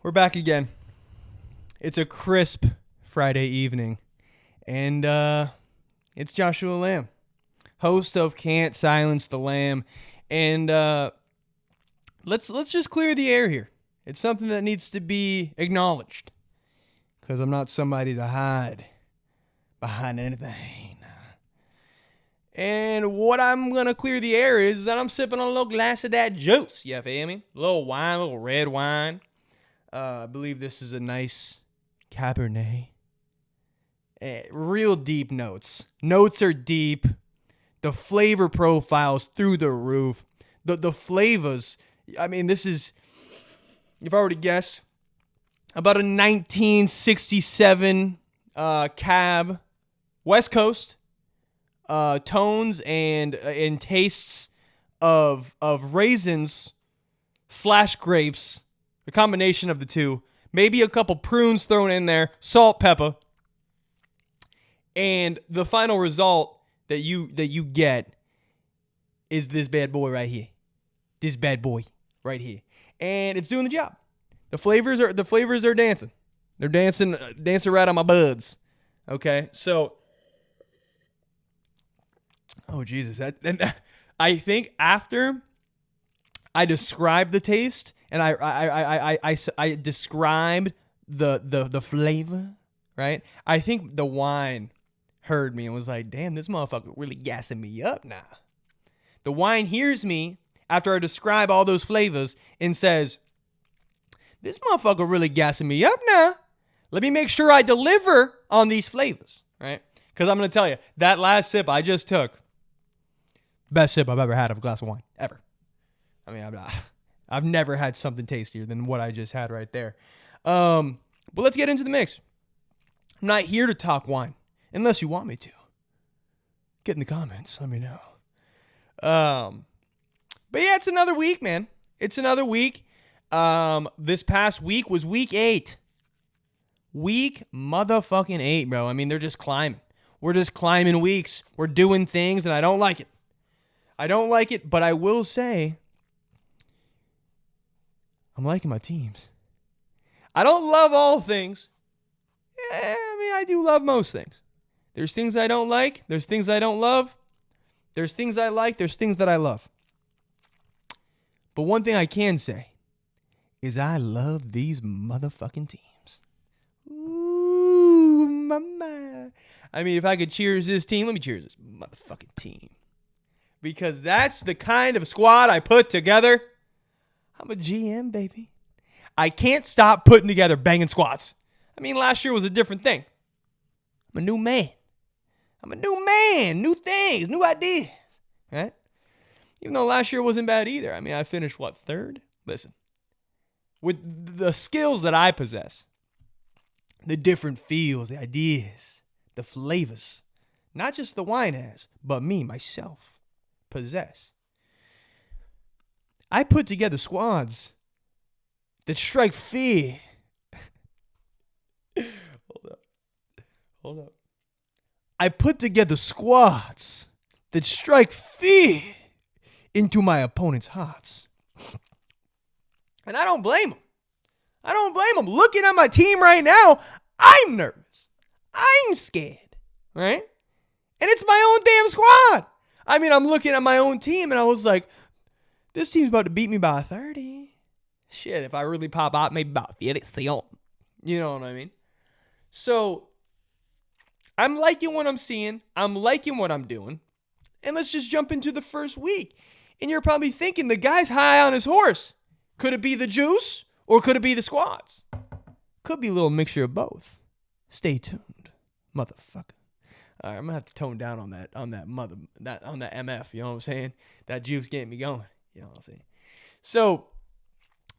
We're back again. It's a crisp Friday evening, and it's Joshua Lamb, host of Can't Silence the Lamb, and let's just clear the air here. It's something that needs to be acknowledged, because I'm not somebody to hide behind anything. And what I'm going to clear the air is that I'm sipping on a little glass of that juice, you feel me? A little wine, a little red wine. I believe this is a nice Cabernet. Real deep notes. Notes are deep. The flavor profile's through the roof. The flavors, I mean, this is, you've already guessed, about a 1967 cab, West Coast, tones and tastes of raisins / grapes, a combination of the two, maybe a couple prunes thrown in there, salt, pepper, and the final result that you get is this bad boy right here. This bad boy right here. And it's doing the job. The flavors are dancing. They're dancing right on my buds. Okay? So oh Jesus, I think after I described the taste and I described the flavor, right? I think the wine heard me and was like, damn, this motherfucker really gassing me up now. The wine hears me after I describe all those flavors and says, this motherfucker really gassing me up now. Let me make sure I deliver on these flavors, right? Because I'm going to tell you, that last sip I just took, best sip I've ever had of a glass of wine, ever. I mean, I've never had something tastier than what I just had right there. But let's get into the mix. I'm not here to talk wine, unless you want me to. Get in the comments, let me know. But yeah, it's another week, man. It's another week. This past week was week 8. Week motherfucking 8, bro. I mean, they're just climbing. We're just climbing weeks. We're doing things, and I don't like it. I don't like it, but I will say I'm liking my teams. I don't love all things. I mean, I do love most things. There's things I don't like. There's things I don't love. There's things I like. There's things that I love. But one thing I can say is I love these motherfucking teams. Ooh, mama. I mean, if I could cheers this team, let me cheers this motherfucking team. Because that's the kind of squad I put together. I'm a GM, baby. I can't stop putting together banging squads. I mean, last year was a different thing. I'm a new man. New things, new ideas, right? Even though last year wasn't bad either. I mean, I finished, 3rd? Listen, with the skills that I possess, the different feels, the ideas, the flavors, not just the wine has, but me, myself, possess. I put together squads that strike fear. Hold up. I put together squads that strike fear into my opponent's hearts. And I don't blame them. Looking at my team right now, I'm nervous. I'm scared, right? And it's my own damn squad. I mean, I'm looking at my own team and I was like, this team's about to beat me by 30. Shit, if I really pop out, maybe about 30. You know what I mean? So, I'm liking what I'm seeing. I'm liking what I'm doing. And let's just jump into the first week. And you're probably thinking, the guy's high on his horse. Could it be the juice or could it be the squads? Could be a little mixture of both. Stay tuned, motherfucker. All right, I'm gonna have to tone down on that MF. You know what I'm saying? That juice getting me going. You know what I'm saying? So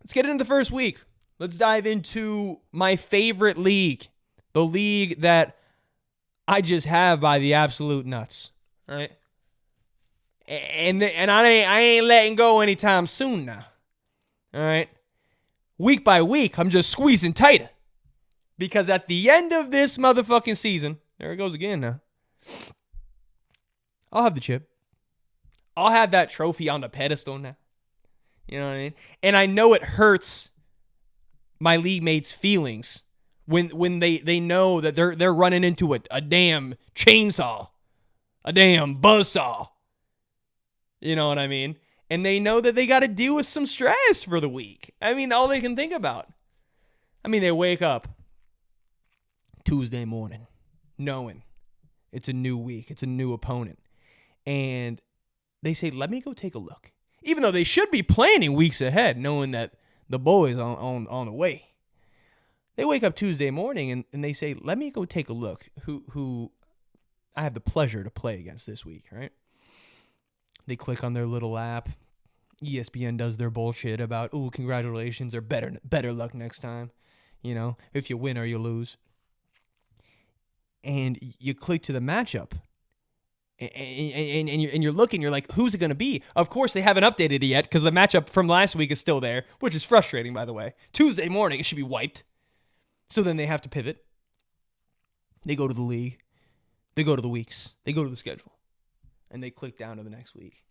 let's get into the first week. Let's dive into my favorite league, the league that I just have by the absolute nuts. All right, and I ain't letting go anytime soon now. All right, week by week, I'm just squeezing tighter. Because at the end of this motherfucking season, there it goes again now, I'll have the chip. I'll have that trophy on the pedestal now. You know what I mean? And I know it hurts my league mates' feelings when they know that they're running into a damn chainsaw, a damn buzzsaw. You know what I mean? And they know that they got to deal with some stress for the week. I mean, all they can think about. I mean, they wake up Tuesday morning knowing it's a new week, it's a new opponent. And they say, let me go take a look. Even though they should be planning weeks ahead, knowing that the boys on the way. They wake up Tuesday morning and they say, let me go take a look who I have the pleasure to play against this week, right? They click on their little app. ESPN does their bullshit about, ooh, congratulations, or better luck next time. You know, if you win or you lose. And you click to the matchup. And you're looking, you're like, who's it going to be? Of course, they haven't updated it yet because the matchup from last week is still there, which is frustrating, by the way. Tuesday morning, it should be wiped. So then they have to pivot. They go to the league. They go to the weeks. They go to the schedule. And they click down to the next week.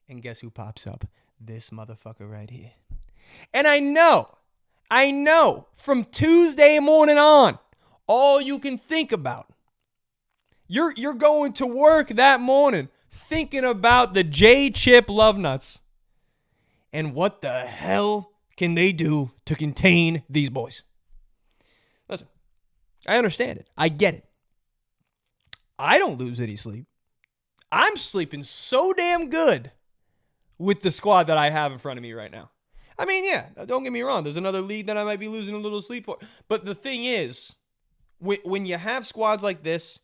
And guess who pops up? This motherfucker right here. And I know from Tuesday morning on, all you can think about, you're going to work that morning thinking about the J-Chip Love Nuts. And what the hell can they do to contain these boys? Listen, I understand it. I get it. I don't lose any sleep. I'm sleeping so damn good with the squad that I have in front of me right now. I mean, yeah, don't get me wrong. There's another league that I might be losing a little sleep for. But the thing is, when you have squads like this,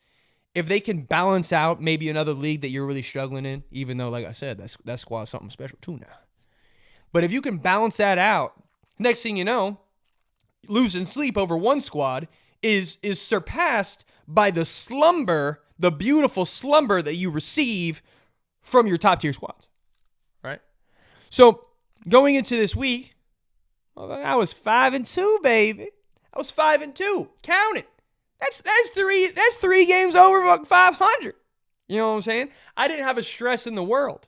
if they can balance out maybe another league that you're really struggling in, even though, like I said, that squad's something special too now. But if you can balance that out, next thing you know, losing sleep over one squad is surpassed by the beautiful slumber that you receive from your top tier squads. Right? So going into this week, I was 5-2, baby. I was 5-2. Count it. That's three games over 500. You know what I'm saying? I didn't have a stress in the world.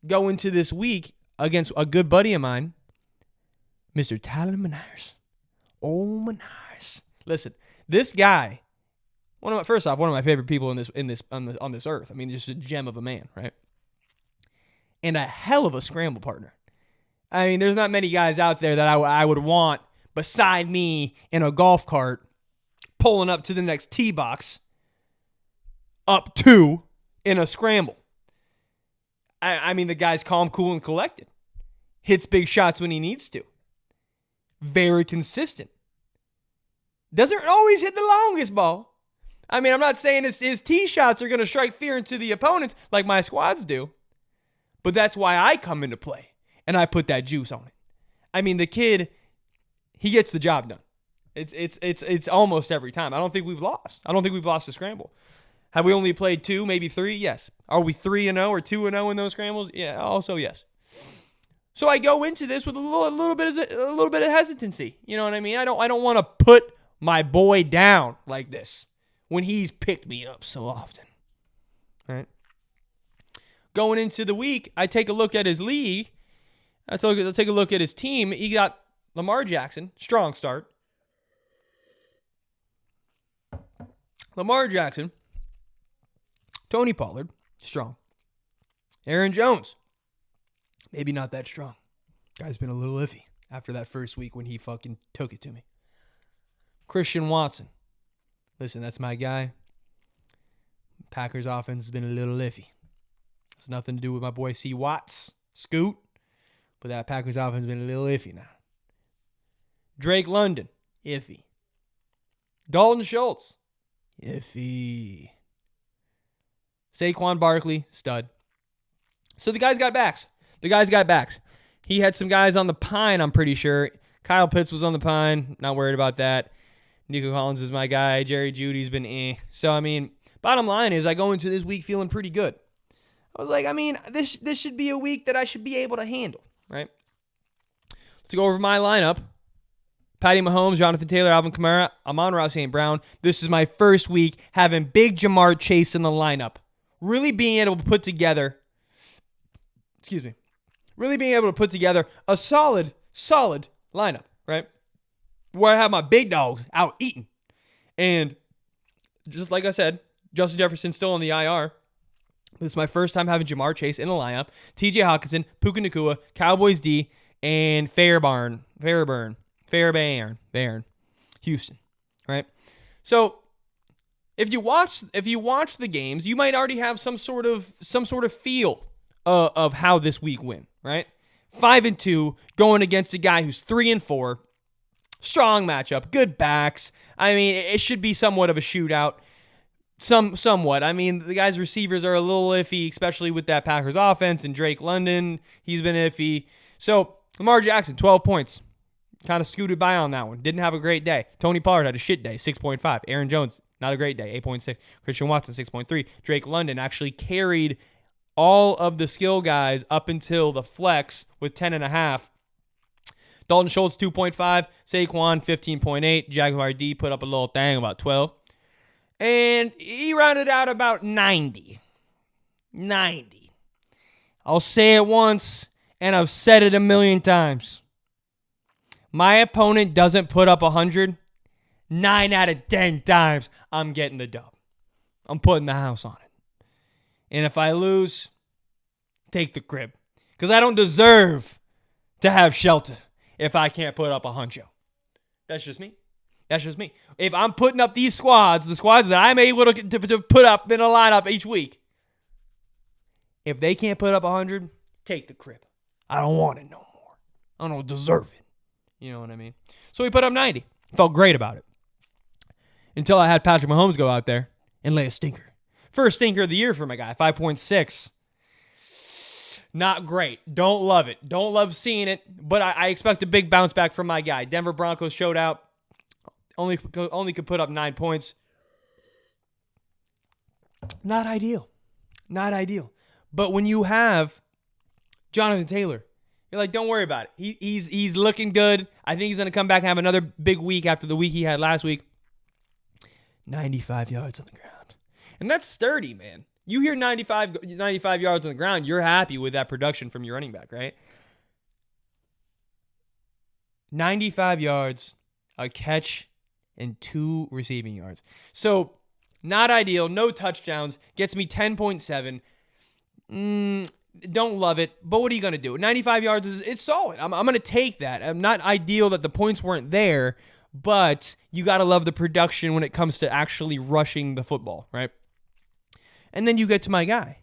Go into this week against a good buddy of mine, Mr. Tyler Manares. Oh, Manares. Listen, this guy, one of my favorite people on this earth. I mean, just a gem of a man, right? And a hell of a scramble partner. I mean, there's not many guys out there that I would want beside me in a golf cart pulling up to the next tee box, up 2 in a scramble. I mean, the guy's calm, cool, and collected. Hits big shots when he needs to. Very consistent. Doesn't always hit the longest ball. I mean, I'm not saying his tee shots are going to strike fear into the opponents like my squads do. But that's why I come into play, and I put that juice on it. I mean, the kid, he gets the job done. It's almost every time. I don't think we've lost. I don't think we've lost a scramble. Have we only played 2, maybe 3? Yes. Are we 3-0 or 2-0 in those scrambles? Yeah, also yes. So I go into this with a little bit of hesitancy. You know what I mean? I don't want to put my boy down like this when he's picked me up so often. All right. Going into the week, I take a look at his league. I take a look at his team. He got Lamar Jackson, strong start. Lamar Jackson, Tony Pollard, strong. Aaron Jones, maybe not that strong. Guy's been a little iffy after that first week when he fucking took it to me. Christian Watson, listen, that's my guy. Packers offense has been a little iffy. It's nothing to do with my boy C. Watts, Scoot, but that Packers offense has been a little iffy now. Drake London, iffy. Dalton Schultz, iffy. Saquon Barkley, stud. So the guys got backs. He had some guys on the pine, I'm pretty sure. Kyle Pitts was on the pine. Not worried about that. Nico Collins is my guy. Jerry Jeudy's been eh. So, I mean, bottom line is I go into this week feeling pretty good. I was like, I mean, this should be a week that I should be able to handle, right? Let's go over my lineup. Patty Mahomes, Jonathan Taylor, Alvin Kamara, Amon-Ra St. Brown. This is my first week having Big Jamar Chase in the lineup. Really being able to put together, a solid lineup, right? where I have my big dogs out eating. And just like I said, Justin Jefferson's still on the IR. This is my first time having Jamar Chase in the lineup. TJ Hawkinson, Puka Nacua, Cowboys D, and Fairbairn, Houston. Right? So if you watch the games, you might already have some sort of feel of how this week went, right? 5-2, going against a guy who's 3-4. Strong matchup, good backs. I mean, it should be somewhat of a shootout. Somewhat. I mean, the guy's receivers are a little iffy, especially with that Packers offense, and Drake London, he's been iffy. So, Lamar Jackson, 12 points. Kind of scooted by on that one. Didn't have a great day. Tony Pollard had a shit day, 6.5. Aaron Jones, not a great day, 8.6. Christian Watson, 6.3. Drake London actually carried all of the skill guys up until the flex with 10.5. Dalton Schultz, 2.5. Saquon, 15.8. Jaguar D put up a little thing, about 12. And he rounded out about 90. 90. I'll say it once, and I've said it a million times. My opponent doesn't put up 100. 9 out of 10 times, I'm getting the dub. I'm putting the house on it. And if I lose, take the crib. Because I don't deserve to have shelter if I can't put up a huncho. That's just me. That's just me. If I'm putting up these squads, the squads that I'm able to put up in a lineup each week, if they can't put up 100, take the crib. I don't want it no more. I don't deserve it. You know what I mean? So we put up 90. Felt great about it. Until I had Patrick Mahomes go out there and lay a stinker. First stinker of the year for my guy, 5.6. Not great. Don't love it. Don't love seeing it. But I expect a big bounce back from my guy. Denver Broncos showed out. Only could put up 9 points. Not ideal. Not ideal. But when you have Jonathan Taylor, you're like, don't worry about it. He's looking good. I think he's going to come back and have another big week after the week he had last week. 95 yards on the ground. And that's sturdy, man. You hear 95 yards on the ground, you're happy with that production from your running back, right? 95 yards, a catch, and 2 receiving yards. So, not ideal. No touchdowns. Gets me 10.7. Don't love it, but what are you going to do? 95 yards, it's solid. I'm going to take that. I'm not ideal that the points weren't there, but you got to love the production when it comes to actually rushing the football, right? And then you get to my guy,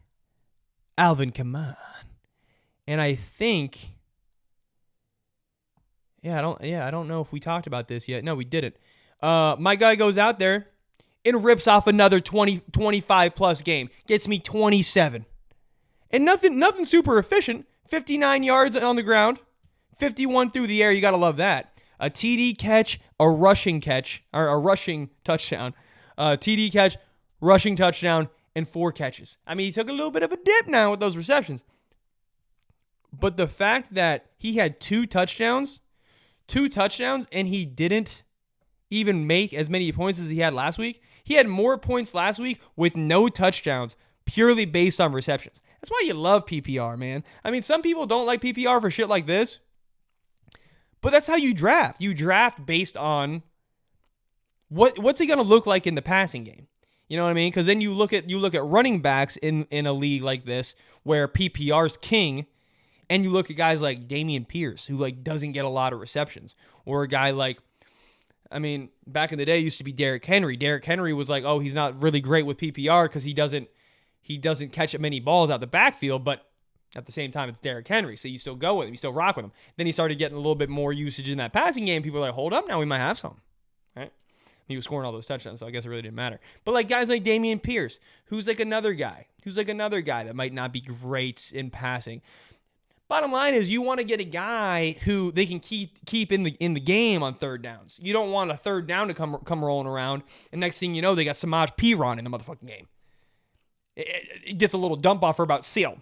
Alvin Kamara. And I think, I don't know if we talked about this yet. No, we didn't. My guy goes out there and rips off another 25 plus game. Gets me 27. And nothing super efficient. 59 yards on the ground, 51 through the air. You got to love that. A TD catch, a rushing touchdown. TD catch, rushing touchdown, and 4 catches. I mean, he took a little bit of a dip now with those receptions. But the fact that he had 2 touchdowns, and he didn't even make as many points as he had last week. He had more points last week with no touchdowns, purely based on receptions. That's why you love PPR, man. I mean, some people don't like PPR for shit like this, but that's how you draft. You draft based on what's he going to look like in the passing game. You know what I mean? Because then you look at running backs in a league like this where PPR's king, and you look at guys like Dameon Pierce, who like doesn't get a lot of receptions, or a guy like, I mean, back in the day, it used to be Derrick Henry. Derrick Henry was like, oh, he's not really great with PPR because he doesn't catch many balls out the backfield, but at the same time, it's Derrick Henry, so you still go with him, you still rock with him. Then he started getting a little bit more usage in that passing game. People are like, hold up, now we might have some, right? He was scoring all those touchdowns, so I guess it really didn't matter. But like guys like Dameon Pierce, who's like another guy that might not be great in passing. Bottom line is, you want to get a guy who they can keep in the game on third downs. You don't want a third down to come rolling around, and next thing you know, they got Samaj Piron in the motherfucking game. It gets a little dump off for about seal.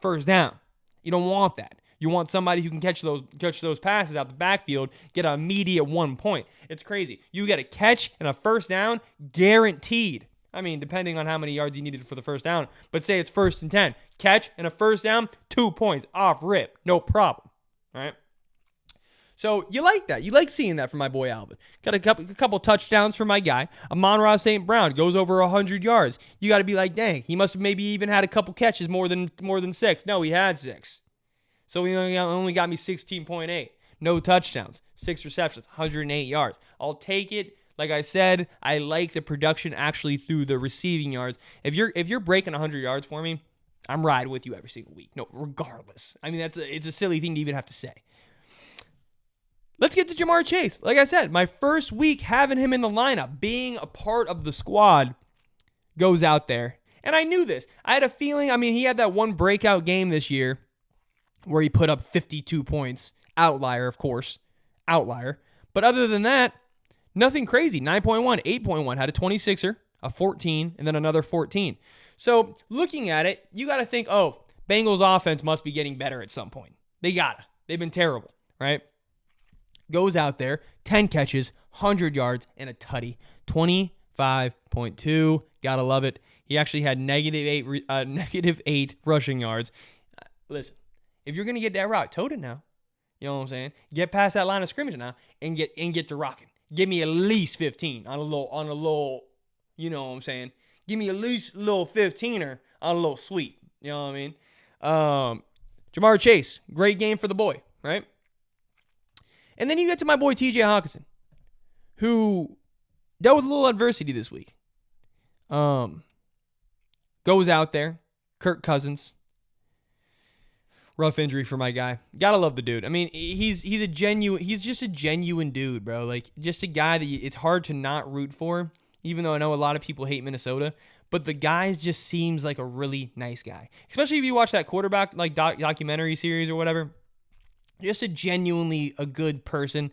First down. You don't want that. You want somebody who can catch those passes out the backfield, get an immediate 1 point. It's crazy. You get a catch and a first down guaranteed. I mean, depending on how many yards you needed for the first down, but say it's 1st and 10. Catch and a first down, 2 points off rip. No problem. All right? So you like that. You like seeing that from my boy Alvin. Got a couple touchdowns from my guy. Amon-Ra St. Brown goes over 100 yards. You got to be like, dang, he must have maybe even had a couple catches more than 6. No, he had 6. So he only got me 16.8. No touchdowns. 6 receptions, 108 yards. I'll take it. Like I said, I like the production actually through the receiving yards. If you're breaking 100 yards for me, I'm riding with you every single week. No, regardless. I mean, it's a silly thing to even have to say. Let's get to Ja'Marr Chase. Like I said, my first week having him in the lineup, being a part of the squad, goes out there. And I knew this. I had a feeling, he had that one breakout game this year where he put up 52 points. Outlier, of course. Outlier. But other than that, nothing crazy. 9.1, 8.1, had a 26er, a 14, and then another 14. So looking at it, you got to think, oh, Bengals offense must be getting better at some point. They gotta. They've been terrible, right? Goes out there, 10 catches, 100 yards, and a tutty. 25.2. Gotta love it. He actually had negative 8 rushing yards. Listen, if you're going to get that route, tote it now. You know what I'm saying? Get past that line of scrimmage now and get to rocking. Give me at least 15 on a little, you know what I'm saying? Give me at least a little 15er on a little sweet. You know what I mean? Ja'Marr Chase, great game for the boy, right? And then you get to my boy TJ Hockenson, who dealt with a little adversity this week. Goes out there, Kirk Cousins. Rough injury for my guy. Gotta love the dude. He's just a genuine dude, bro. Like, just a guy that it's hard to not root for, even though I know a lot of people hate Minnesota. But the guy just seems like a really nice guy. Especially if you watch that quarterback like documentary series or whatever. Just a genuinely a good person.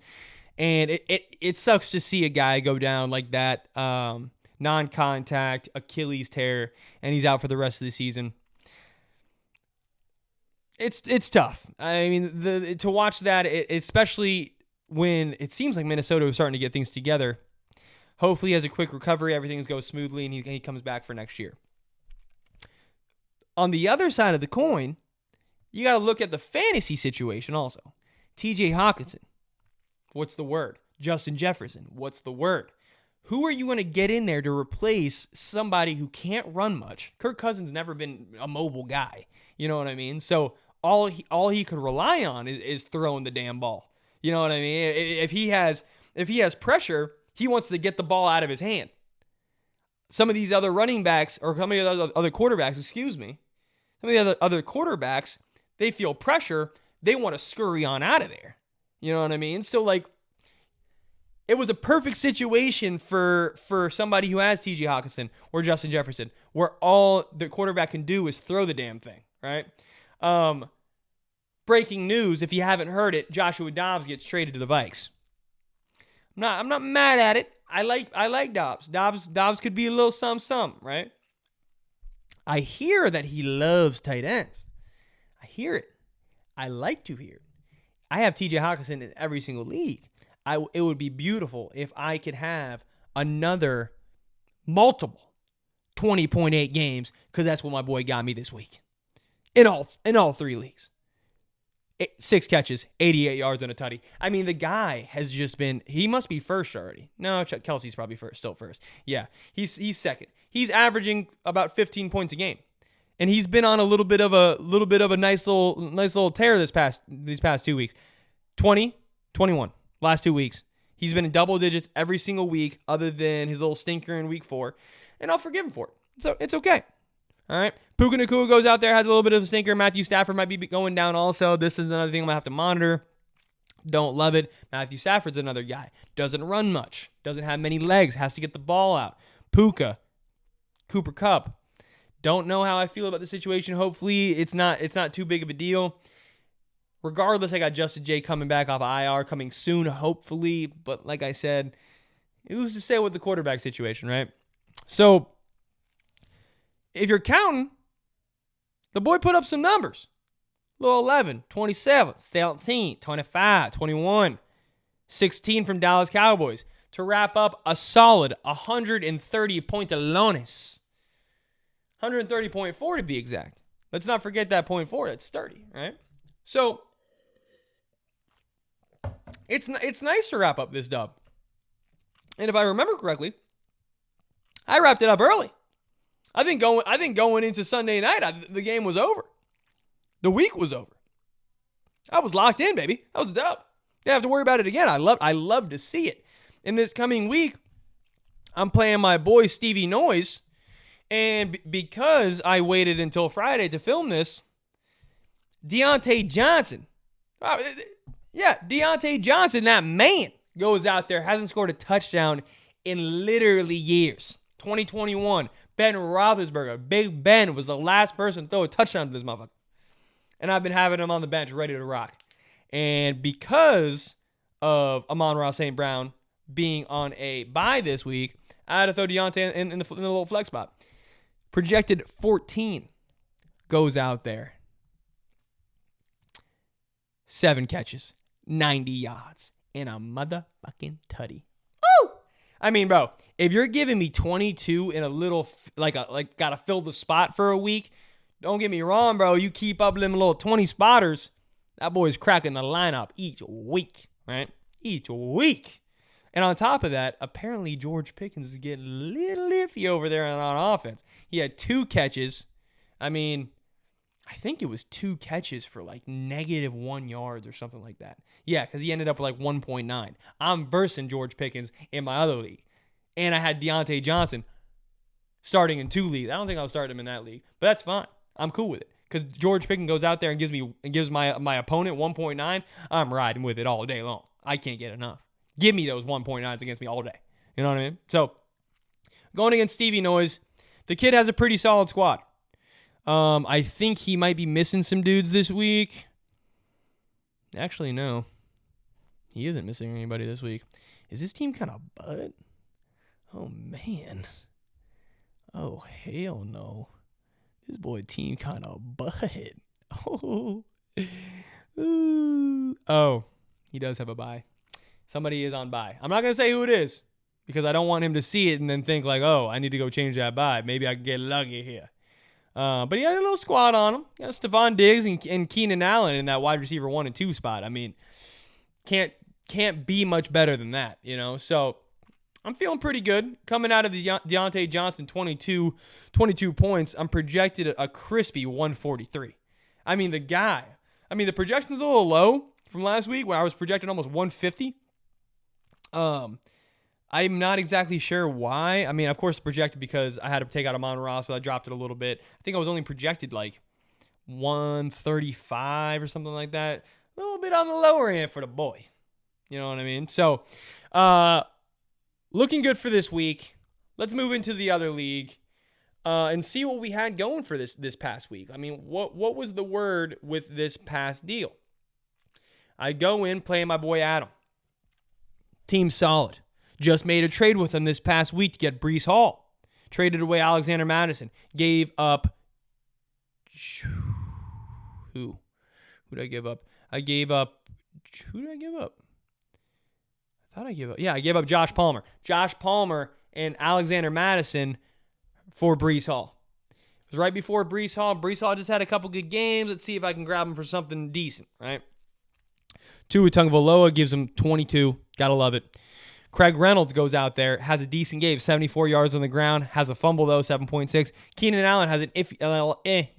And it sucks to see a guy go down like that. Non-contact, Achilles tear, and he's out for the rest of the season. It's tough. To watch that, especially when it seems like Minnesota is starting to get things together. Hopefully, he has a quick recovery, everything goes smoothly, and he comes back for next year. On the other side of the coin, you got to look at the fantasy situation also. TJ Hockenson, what's the word? Justin Jefferson, what's the word? Who are you going to get in there to replace somebody who can't run much? Kirk Cousins never been a mobile guy. You know what I mean? So all he could rely on is throwing the damn ball. You know what I mean? If he has pressure, he wants to get the ball out of his hand. Some of these other running backs, or some of the other quarterbacks, some of the other quarterbacks, they feel pressure. They want to scurry on out of there. You know what I mean? So, like, it was a perfect situation for somebody who has T.J. Hockenson or Justin Jefferson, where all the quarterback can do is throw the damn thing, right? Breaking news, if you haven't heard it, Joshua Dobbs gets traded to the Vikes. I'm not mad at it. I like Dobbs. Dobbs could be a little some, right? I hear that he loves tight ends. I hear it. I like to hear it. I have T.J. Hockenson in every single league. It would be beautiful if I could have another multiple 20.8 games, because that's what my boy got me this week. In all 3 leagues. 6 catches, 88 yards, and a tutty. The guy has just been, he must be first already. No, Kelsey's probably still first. Yeah, he's second. He's averaging about 15 points a game. And he's been on a little bit of a nice little tear these past 2 weeks. 20, 21. Last 2 weeks. He's been in double digits every single week other than his little stinker in week 4. And I'll forgive him for it. So it's okay. All right. Puka Nacua goes out there, has a little bit of a stinker. Matthew Stafford might be going down also. This is another thing I'm going to have to monitor. Don't love it. Matthew Stafford's another guy. Doesn't run much. Doesn't have many legs. Has to get the ball out. Puka. Cooper Kupp. Don't know how I feel about the situation. Hopefully it's not too big of a deal. Regardless, I got Justin J coming back off IR, coming soon, hopefully. But like I said, who's to say with the quarterback situation, right? So, if you're counting, the boy put up some numbers. Little 11, 27, 17, 25, 21, 16 from Dallas Cowboys to wrap up a solid 130 pointelones. 130.4 to be exact. Let's not forget that 0.4. That's sturdy, right? So, it's nice to wrap up this dub. And if I remember correctly, I wrapped it up early. I think going into Sunday night, the game was over. The week was over. I was locked in, baby. That was a dub. Didn't have to worry about it again. I love to see it. In this coming week, I'm playing my boy Stevie Noise, and because I waited until Friday to film this, Deontay Johnson. Deontay Johnson, that man, goes out there, hasn't scored a touchdown in literally years. 2021, Ben Roethlisberger, Big Ben, was the last person to throw a touchdown to this motherfucker. And I've been having him on the bench ready to rock. And because of Amon-Ra St. Brown being on a bye this week, I had to throw Deontay in the little flex spot. Projected 14 goes out there. 7 catches, 90 yards, and a motherfucking tutty. Woo! I mean, bro, if you're giving me 22 in a little, gotta fill the spot for a week, don't get me wrong, bro. You keep up them little 20 spotters, that boy's cracking the lineup each week, right? Each week. And on top of that, apparently George Pickens is getting a little iffy over there on offense. He had 2 catches. I mean, I think it was 2 catches for like -1 yards or something like that. Yeah, because he ended up with like 1.9. I'm versing George Pickens in my other league. And I had Deontay Johnson starting in 2 leagues. I don't think I'll start him in that league. But that's fine. I'm cool with it. Because George Pickens goes out there and gives my opponent 1.9. I'm riding with it all day long. I can't get enough. Give me those 1.9s against me all day. You know what I mean? So, going against Stevie Noise, the kid has a pretty solid squad. I think he might be missing some dudes this week. Actually, no. He isn't missing anybody this week. Is this team kind of butt? Oh, man. Oh, hell no. This boy team kind of butt. Oh. Ooh. Oh, he does have a bye. Somebody is on bye. I'm not going to say who it is because I don't want him to see it and then think like, oh, I need to go change that bye. Maybe I can get lucky here. But he had a little squad on him. He got Stephon Diggs and Keenan Allen in that wide receiver 1 and 2 spot. I mean, can't be much better than that, you know? So I'm feeling pretty good. Coming out of the Deontay Johnson 22 points, I'm projected a crispy 143. I mean, the projection's a little low from last week when I was projected almost 150. I'm not exactly sure why. I mean, of course, projected because I had to take out Amon-Ra, so I dropped it a little bit. I think I was only projected like 135 or something like that. A little bit on the lower end for the boy. You know what I mean? So, looking good for this week. Let's move into the other league and see what we had going for this past week. I mean, what was the word with this past deal? I go in playing my boy Adam. Team solid. Just made a trade with him this past week to get Breece Hall. Traded away Alexander Madison. Gave up... Who did I give up? Who did I give up? I gave up Josh Palmer. Josh Palmer and Alexander Madison for Breece Hall. It was right before Breece Hall. Breece Hall just had a couple good games. Let's see if I can grab him for something decent, right? Tua Tagovailoa gives him 22. Gotta love it. Craig Reynolds goes out there, has a decent game, 74 yards on the ground, has a fumble though, 7.6. Keenan Allen has an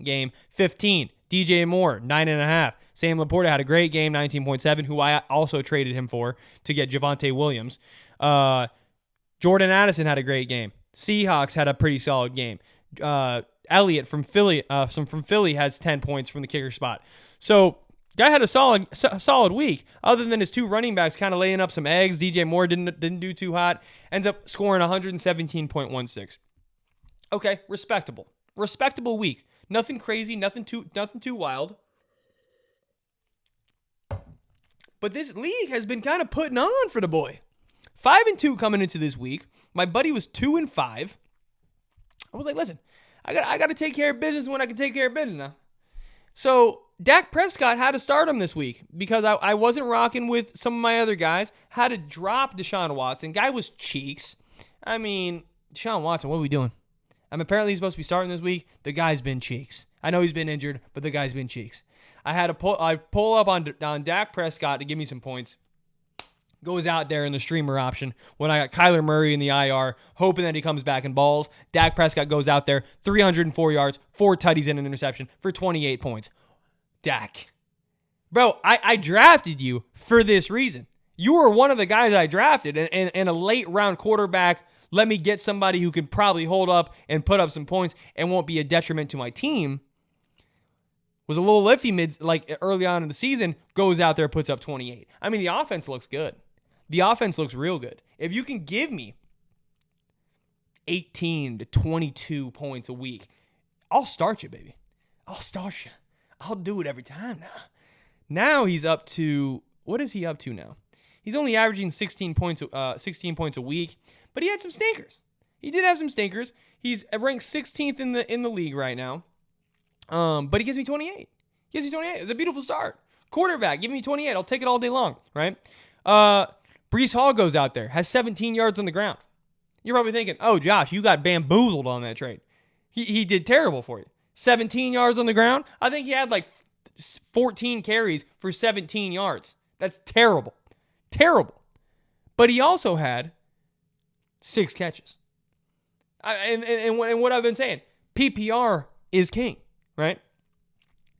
game, 15. DJ Moore, 9.5. Sam Laporta had a great game, 19.7, who I also traded him for to get Javonte Williams. Jordan Addison had a great game. Seahawks had a pretty solid game. Elliott from Philly has 10 points from the kicker spot. So guy had a solid week. Other than his 2 running backs kind of laying up some eggs, DJ Moore didn't do too hot. Ends up scoring 117.16. Okay, respectable week. Nothing crazy, nothing too wild. But this league has been kind of putting on for the boy. 5-2 coming into this week. My buddy was 2-5. I was like, listen, I got to take care of business when I can take care of business now. So Dak Prescott had to start him this week because I wasn't rocking with some of my other guys. Had to drop Deshaun Watson. Guy was cheeks. I mean, Deshaun Watson, what are we doing? Apparently he's supposed to be starting this week. The guy's been cheeks. I know he's been injured, but the guy's been cheeks. I pull up on Dak Prescott to give me some points. Goes out there in the streamer option when I got Kyler Murray in the IR, hoping that he comes back and balls. Dak Prescott goes out there, 304 yards, 4 tutties and an interception for 28 points. Dak. Bro, I drafted you for this reason. You were one of the guys I drafted, and a late round quarterback. Let me get somebody who can probably hold up and put up some points and won't be a detriment to my team. Was a little iffy early on in the season, goes out there, puts up 28. I mean, the offense looks good. The offense looks real good. If you can give me 18 to 22 points a week, I'll start you, baby. I'll start you. I'll do it every time now. Now he's up to, what is he up to now? He's only averaging 16 points a week, but he had some stinkers. He did have some stinkers. He's ranked 16th in the league right now. But he gives me 28. He gives me 28. It's a beautiful start. Quarterback, give me 28. I'll take it all day long, right? Breece Hall goes out there, has 17 yards on the ground. You're probably thinking, oh, Josh, you got bamboozled on that trade. He did terrible for you. 17 yards on the ground. I think he had 14 carries for 17 yards. That's terrible. Terrible. But he also had 6 catches. And what I've been saying, PPR is king, right?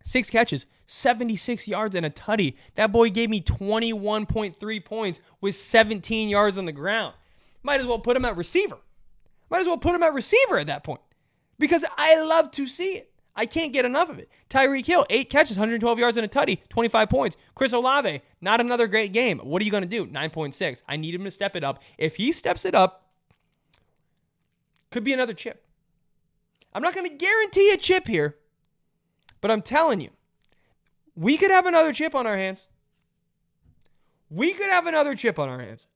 6 catches, 76 yards, and a tutty. That boy gave me 21.3 points with 17 yards on the ground. Might as well put him at receiver. Might as well put him at receiver at that point. Because I love to see it. I can't get enough of it. Tyreek Hill, 8 catches, 112 yards and a tutty, 25 points. Chris Olave, not another great game. What are you going to do? 9.6. I need him to step it up. If he steps it up, could be another chip. I'm not going to guarantee a chip here, but I'm telling you, we could have another chip on our hands. We could have another chip on our hands.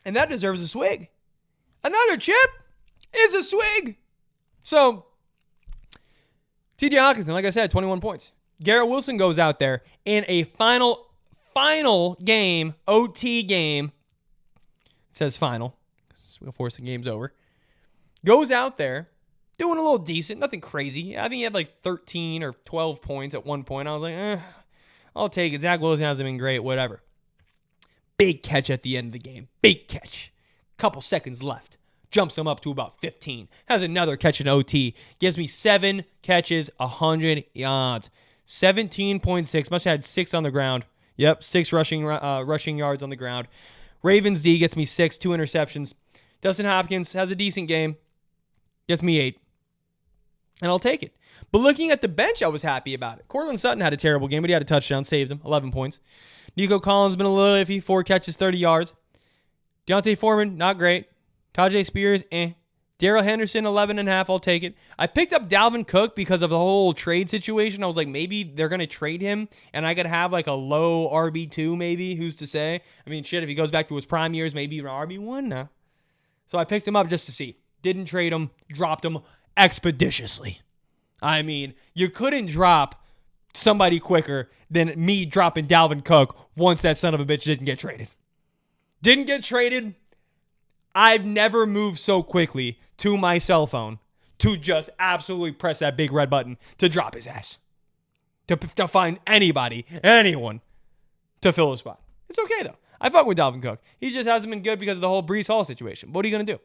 And that deserves a swig. Another chip is a swig. So, TJ Hawkinson, like I said, 21 points. Garrett Wilson goes out there in a final game, OT game. It says final. We'll force the game's over. Goes out there, doing a little decent, nothing crazy. I think he had 13 or 12 points at one point. I was like, I'll take it. Zach Wilson hasn't been great, whatever. Big catch at the end of the game. Big catch. Couple seconds left. Jumps him up to about 15. Has another catch in OT. Gives me 7 catches, 100 yards. 17.6. Must have had 6 on the ground. Yep, 6 rushing yards on the ground. Ravens D gets me 6, 2 interceptions. Dustin Hopkins has a decent game. Gets me 8. And I'll take it. But looking at the bench, I was happy about it. Courtland Sutton had a terrible game, but he had a touchdown. Saved him. 11 points. Nico Collins been a little iffy. 4 catches, 30 yards. Deontay Foreman, not great. Tajay Spears, Darrell Henderson, 11.5. I'll take it. I picked up Dalvin Cook because of the whole trade situation. I was like, maybe they're going to trade him, and I could have a low RB2 maybe. Who's to say? I mean, shit, if he goes back to his prime years, maybe even RB1 now. So I picked him up just to see. Didn't trade him. Dropped him expeditiously. I mean, you couldn't drop somebody quicker than me dropping Dalvin Cook once that son of a bitch didn't get traded. Didn't get traded. I've never moved so quickly to my cell phone to just absolutely press that big red button to drop his ass. To find anybody, anyone, to fill the spot. It's okay, though. I fuck with Dalvin Cook. He just hasn't been good because of the whole Breece Hall situation. What are you going to do?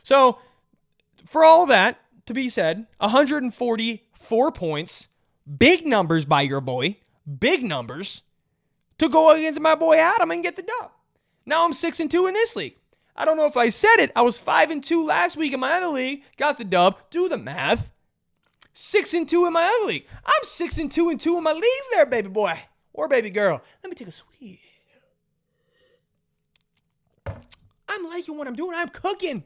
So, for all that to be said, 144 points, big numbers by your boy, big numbers, to go against my boy Adam and get the dub. Now I'm 6-2 in this league. I don't know if I said it. I was 5-2 last week in my other league. Got the dub. Do the math. 6-2 in my other league. I'm 6-2 in 2 in my leagues there, baby boy. Or baby girl. Let me take a swig. I'm liking what I'm doing. I'm cooking.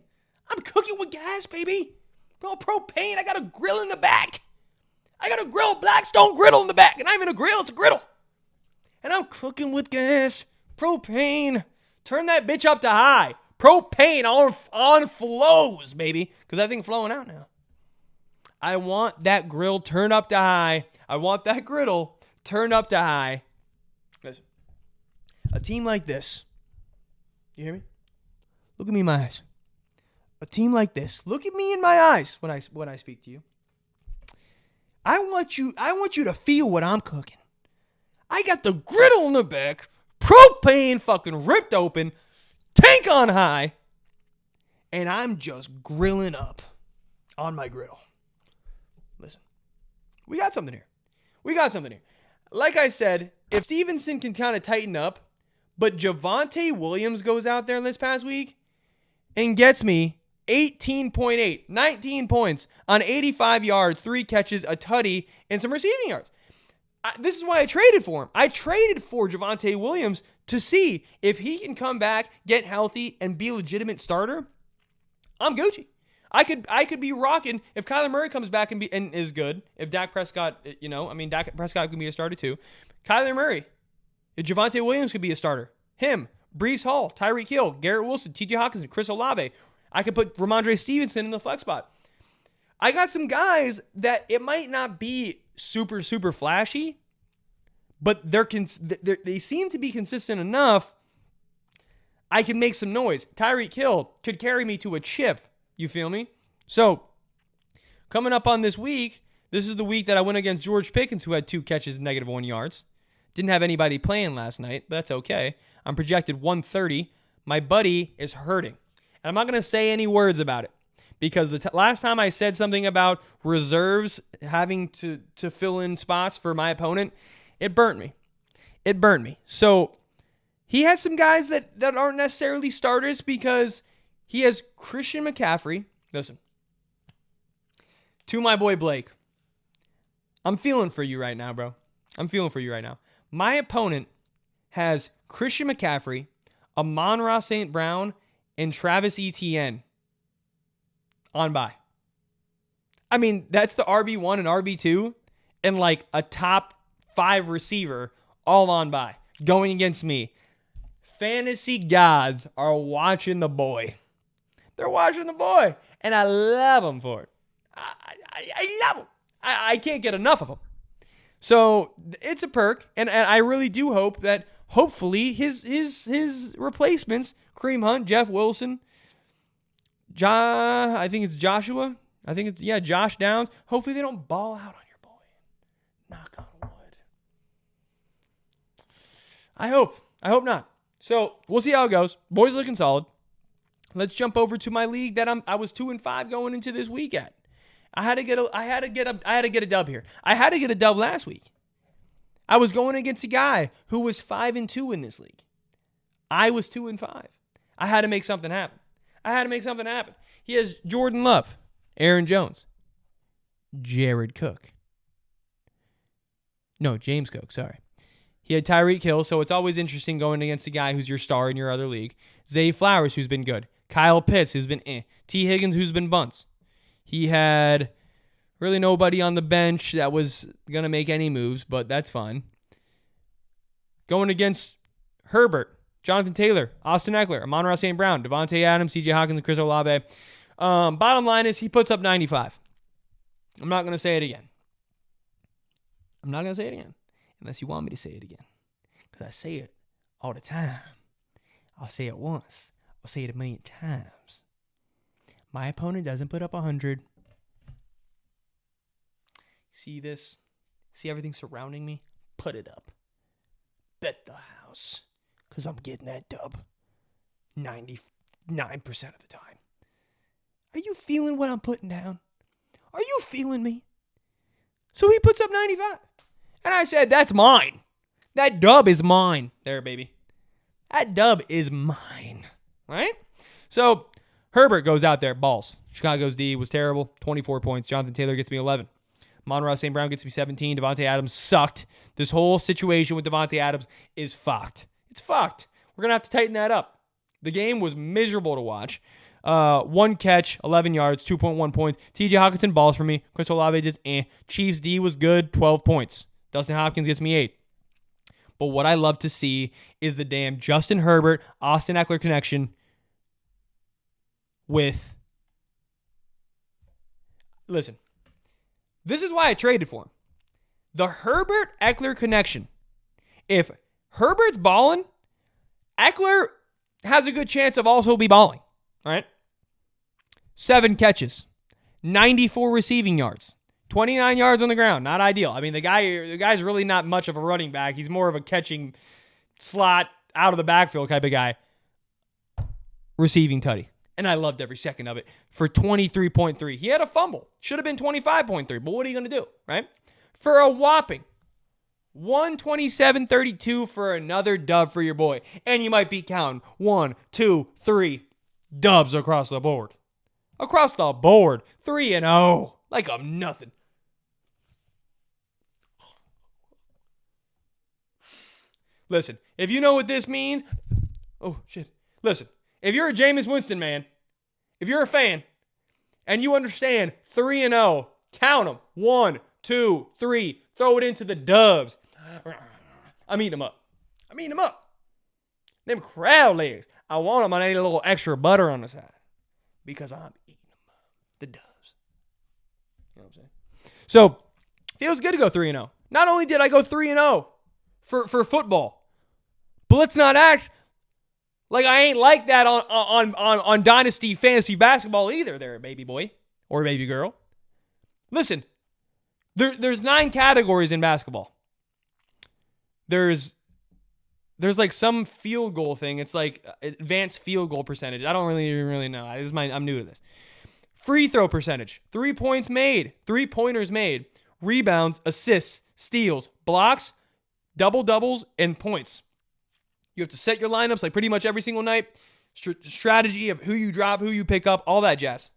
I'm cooking with gas, baby. Bro, propane. I got a grill in the back. I got a grill, Blackstone griddle in the back. And not even a grill, it's a griddle. And I'm cooking with gas. Propane. Turn that bitch up to high. Propane on flows, baby. Because that thing's flowing out now. I want that grill turned up to high. I want that griddle turned up to high. Listen, a team like this, you hear me? Look at me in my eyes. A team like this, look at me in my eyes when I speak to you. I want you to feel what I'm cooking. I got the griddle in the back, propane fucking ripped open, tank on high, and I'm just grilling up on my griddle. Listen, we got something here. Like I said, if Stevenson can kind of tighten up, but Javonte Williams goes out there this past week and gets me 18.8, 19 points on 85 yards, 3 catches, a tutty, and some receiving yards. This is why I traded for him. I traded for Javonte Williams to see if he can come back, get healthy, and be a legitimate starter. I'm Gucci. I could be rocking if Kyler Murray comes back and is good. If Dak Prescott, Dak Prescott can be a starter too. Kyler Murray, if Javonte Williams could be a starter. Him, Breece Hall, Tyreek Hill, Garrett Wilson, T.J. Hawkinson, Chris Olave. I could put Ramondre Stevenson in the flex spot. I got some guys that it might not be super, super flashy, but they seem to be consistent enough. I can make some noise. Tyreek Hill could carry me to a chip. You feel me? So, coming up on this week, this is the week that I went against George Pickens, who had 2 catches, -1 yards. Didn't have anybody playing last night, but that's okay. I'm projected 130. My buddy is hurting. And I'm not going to say any words about it because last time I said something about reserves having to fill in spots for my opponent, it burnt me. So he has some guys that aren't necessarily starters because he has Christian McCaffrey. Listen, to my boy Blake, I'm feeling for you right now, bro. My opponent has Christian McCaffrey, Amon-Ra St. Brown, and Travis Etienne on bye. I mean, that's the RB1 and RB2 and like a top 5 receiver all on bye going against me. Fantasy gods are watching the boy. They're watching the boy, and I love them for it. I love them. I can't get enough of them. So it's a perk, and I really do hope that hopefully his replacements, Kareem Hunt, Jeff Wilson, I think it's Joshua. Josh Downs. Hopefully they don't ball out on your boy. Knock on wood. I hope not. So we'll see how it goes. Boys looking solid. Let's jump over to my league that I was 2-5 going into this week at. I had to get a dub here. I had to get a dub last week. I was going against a guy who was 5-2 in this league. I was 2-5. I had to make something happen. He has Jordan Love, Aaron Jones, Jared Cook. No, James Cook, sorry. He had Tyreek Hill, so it's always interesting going against a guy who's your star in your other league. Zay Flowers, who's been good. Kyle Pitts, who's been T. Higgins, who's been bunts. He had really nobody on the bench that was going to make any moves, but that's fine. Going against Herbert, Jonathan Taylor, Austin Eckler, Amon-Ra St. Brown, Devontae Adams, C.J. Hawkins, and Chris Olave. Bottom line is he puts up 95. I'm not going to say it again. Unless you want me to say it again. Because I say it all the time. I'll say it once. I'll say it 1,000,000 times. My opponent doesn't put up 100. See this? See everything surrounding me? Put it up. Bet the house. Because I'm getting that dub 99% of the time. Are you feeling what I'm putting down? Are you feeling me? So he puts up 95. And I said, that's mine. That dub is mine. There, baby. That dub is mine. Right? So Herbert goes out there, balls. Chicago's D was terrible. 24 points. Jonathan Taylor gets me 11. Amon-Ra St. Brown gets me 17. Devontae Adams sucked. This whole situation with Devontae Adams is fucked. It's fucked. We're going to have to tighten that up. The game was miserable to watch. 1 catch, 11 yards, 2.1 points. T.J. Hawkinson balls for me. Chris Olave just Chiefs D was good, 12 points. Dustin Hopkins gets me 8. But what I love to see is the damn Justin Herbert, Austin Eckler connection with... Listen, this is why I traded for him. The Herbert-Eckler connection. If Herbert's balling, Eckler has a good chance of also be balling. All right? 7 catches, 94 receiving yards, 29 yards on the ground. Not ideal. I mean, the guy's really not much of a running back. He's more of a catching slot out of the backfield type of guy. Receiving tutty. And I loved every second of it for 23.3. He had a fumble. Should have been 25.3, but what are you going to do, right? For a whopping 127.32 for another dub for your boy. And you might be counting 1, 2, 3 dubs across the board. Across the board. 3-0. Like I'm nothing. Listen, if you know what this means, oh shit. Listen, if you're a Jameis Winston man, if you're a fan, and you understand 3-0, count them. 1, 2, 3. Throw it into the dubs. I'm eating them up. Them crowd legs. I want them. I need a little extra butter on the side because I'm eating them up. The dubs. You know what I'm saying? So, feels good to go 3-0. Not only did I go 3-0 for football, but let's not act like I ain't like that on Dynasty Fantasy Basketball either there, baby boy or baby girl. Listen, there's 9 categories in basketball. There's like some field goal thing. It's like advanced field goal percentage. I don't really know. I'm new to this. Free throw percentage. 3 points made. 3-pointers made. Rebounds, assists, steals, blocks, double-doubles, and points. You have to set your lineups like pretty much every single night. Strategy of who you drop, who you pick up, all that jazz.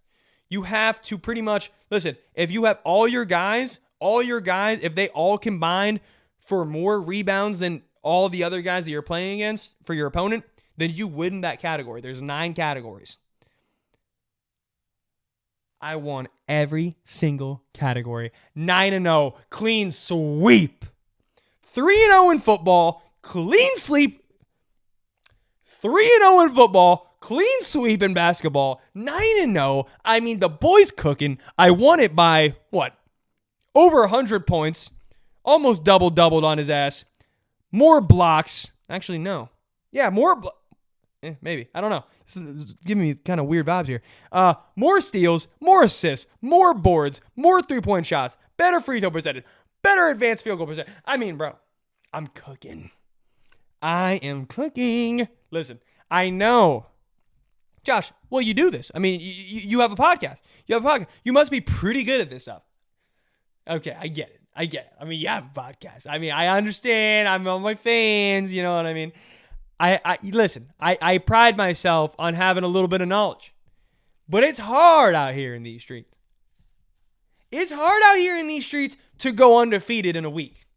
You have to pretty much, listen, if you have all your guys, if they all combine for more rebounds than all the other guys that you're playing against for your opponent, then you win that category. There's 9 categories. I won every single category. 9-0, clean sweep. 3-0 in football, clean sweep. 3-0 in football, clean sweep in basketball. 9-0. I mean, the boy's cooking. I won it by, what? Over 100 points. Almost doubled on his ass. More blocks. Actually, no. Yeah, more maybe. I don't know. This is giving me kind of weird vibes here. More steals, more assists, more boards, more 3-point shots, better free throw percentage, better advanced field goal percentage. I mean, bro, I'm cooking. I am cooking. Listen, I know. Josh, well, you do this. I mean, you have a podcast. You must be pretty good at this stuff. Okay, I get it. I mean, you have a podcast. I mean, I understand. I'm on my fans. You know what I mean? Listen, I pride myself on having a little bit of knowledge. But it's hard out here in these streets. It's hard out here in these streets to go undefeated in a week.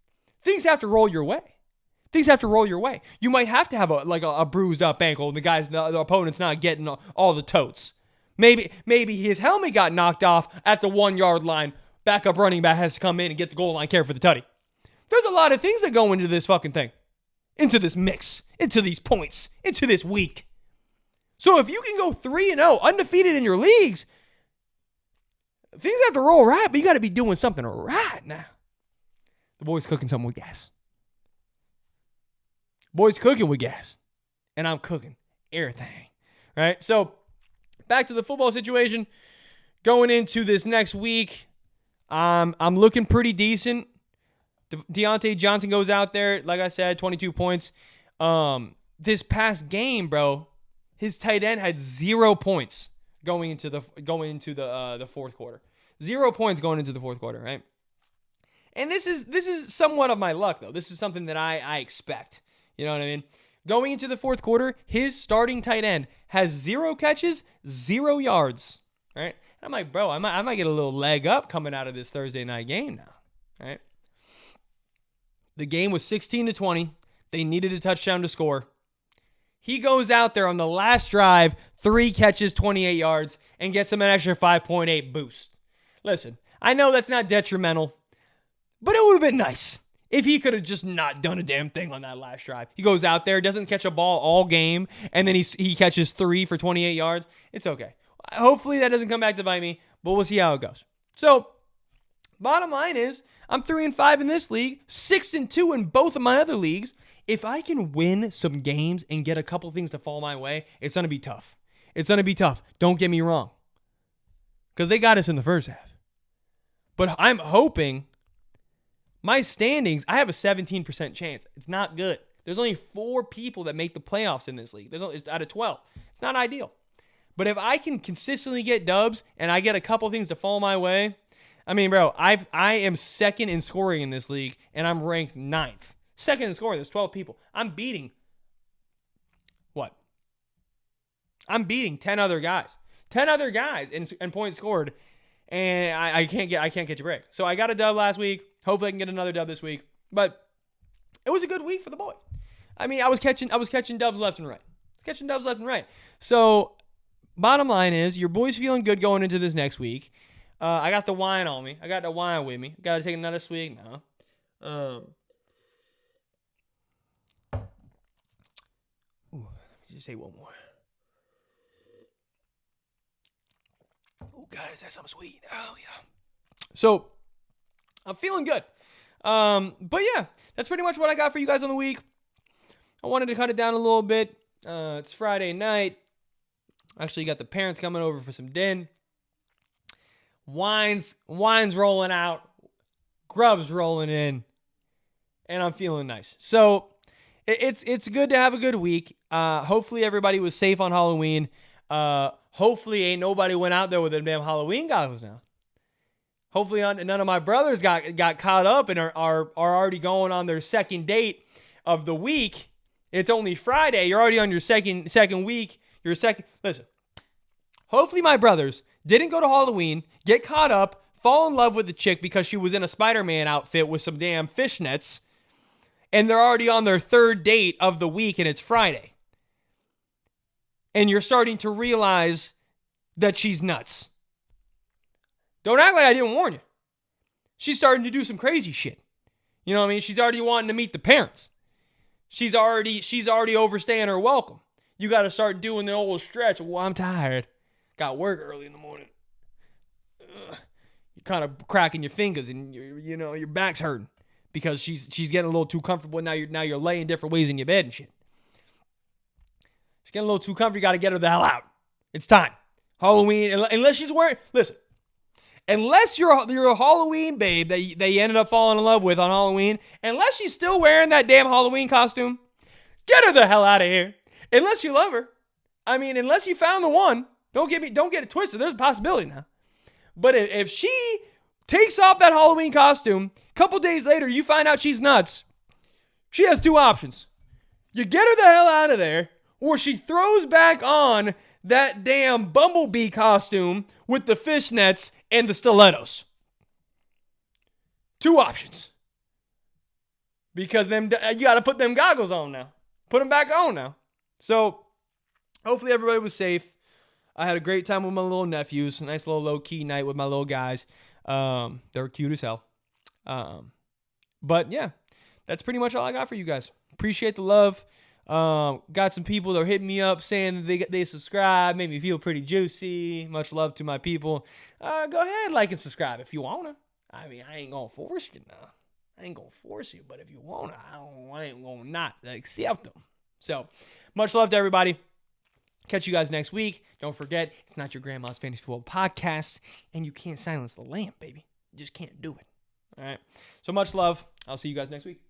Things have to roll your way. You might have to have a bruised up ankle and the opponent's not getting all the totes. Maybe his helmet got knocked off at the 1-yard line. Backup running back has to come in and get the goal line care for the tutty. There's a lot of things that go into this fucking thing. Into this mix. Into these points. Into this week. So if you can go 3-0, undefeated in your leagues, things have to roll right, but you got to be doing something right now. The boy's cooking something with gas. Boy's cooking with gas. And I'm cooking everything. Right? So, back to the football situation. Going into this next week, I'm looking pretty decent. Deontay Johnson goes out there, like I said, 22 points. This past game, bro, his tight end had 0 points going into the fourth quarter. 0 points going into the fourth quarter, right? And this is somewhat of my luck, though. This is something that I expect. You know what I mean? Going into the fourth quarter, his starting tight end has 0 catches, 0 yards, right? I'm like, bro, I might get a little leg up coming out of this Thursday night game now, right? The game was 16-20. They needed a touchdown to score. He goes out there on the last drive, 3 catches, 28 yards, and gets him an extra 5.8 boost. Listen, I know that's not detrimental, but it would have been nice if he could have just not done a damn thing on that last drive. He goes out there, doesn't catch a ball all game, and then he catches 3 for 28 yards. It's okay. Hopefully that doesn't come back to bite me, but we'll see how it goes. So, bottom line is, I'm 3-5 in this league, 6-2 in both of my other leagues. If I can win some games and get a couple things to fall my way, it's going to be tough. It's going to be tough. Don't get me wrong. Because they got us in the first half. But I'm hoping my standings, I have a 17% chance. It's not good. There's only 4 people that make the playoffs in this league. There's only, out of 12. It's not ideal. But if I can consistently get dubs and I get a couple things to fall my way, I mean, bro, I am second in scoring in this league, and I'm ranked 9th. Second in scoring. There's 12 people. I'm beating what? I'm beating 10 other guys. 10 other guys in points scored, and I can't catch a break. So I got a dub last week. Hopefully I can get another dub this week. But it was a good week for the boy. I mean, I was catching dubs left and right. So bottom line is, your boy's feeling good going into this next week. I got the wine on me. I got the wine with me. Got to take another swig now. Let me just say one more. Oh, guys, that's something sweet. Oh, yeah. So, I'm feeling good. But yeah, that's pretty much what I got for you guys on the week. I wanted to cut it down a little bit. It's Friday night. Actually, got the parents coming over for some din. Wine's rolling out. Grub's rolling in. And I'm feeling nice. So, it's good to have a good week. Hopefully everybody was safe on Halloween. Hopefully ain't nobody went out there with them damn Halloween goggles now. Hopefully none of my brothers got caught up and are already going on their second date of the week. It's only Friday. You're already on your second week. Listen. Hopefully my brothers didn't go to Halloween, get caught up, fall in love with the chick because she was in a Spider-Man outfit with some damn fishnets, and they're already on their third date of the week and it's Friday. And you're starting to realize that she's nuts. Don't act like I didn't warn you. She's starting to do some crazy shit. You know what I mean? She's already wanting to meet the parents. She's already overstaying her welcome. You got to start doing the old stretch. Well, I'm tired. Got work early in the morning. You're kind of cracking your fingers and your back's hurting because she's getting a little too comfortable. Now you're laying different ways in your bed and shit. She's getting a little too comfortable. You got to get her the hell out. It's time. Halloween, unless she's wearing, listen, unless you're a Halloween babe that you ended up falling in love with on Halloween, unless she's still wearing that damn Halloween costume, get her the hell out of here. Unless you love her. I mean, unless you found the one, don't get it twisted. There's a possibility now. But if she takes off that Halloween costume, a couple days later you find out she's nuts, she has 2 options. You get her the hell out of there, or she throws back on that damn bumblebee costume with the fishnets and the stilettos. 2 options. Because you got to put them goggles on now. Put them back on now. So, hopefully everybody was safe. I had a great time with my little nephews. A nice little low-key night with my little guys. They were cute as hell. But, yeah. That's pretty much all I got for you guys. Appreciate the love. Got some people that are hitting me up saying that they subscribe, made me feel pretty juicy. Much love to my people. Go ahead, like and subscribe if you wanna. I mean, I ain't gonna force you now. I ain't gonna force you, but if you wanna, I ain't gonna not accept them. So, much love to everybody. Catch you guys next week. Don't forget, it's not your grandma's fantasy football podcast, and you can't silence the lamp, baby. You just can't do it. All right. So much love. I'll see you guys next week.